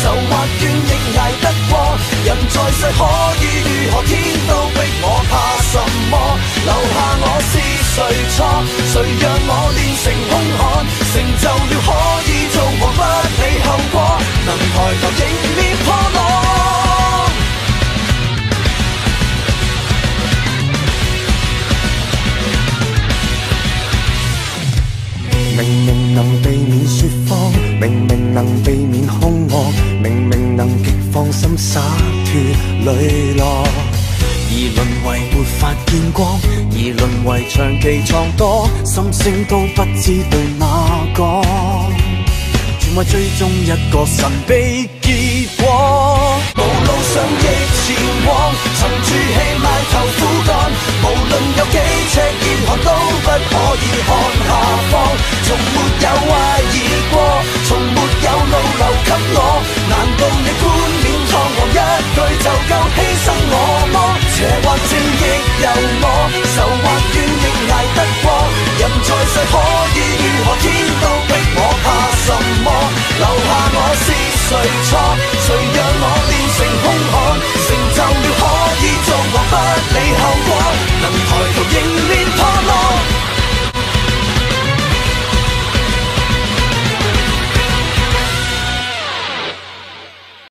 愁或怨亦捱得過。人在世可以如何，天都逼我，怕什麼？留下我是誰錯？誰讓我練成兇悍？成就了可以做和不理後果，能抬頭迎面破浪。明明能避免說謊，明明能避免兇惡，明明能極放心灑脱磊落。而淪為沒法見光，而淪為長期藏多，心聲都不知對哪講，全為追蹤一個神秘結果。無路上亦前往，沉住氣埋頭苦幹，無論有幾尺嚴寒都不可以看下方。從沒有懷疑過，從沒有路留給我，難道你冠冕堂皇一句就夠希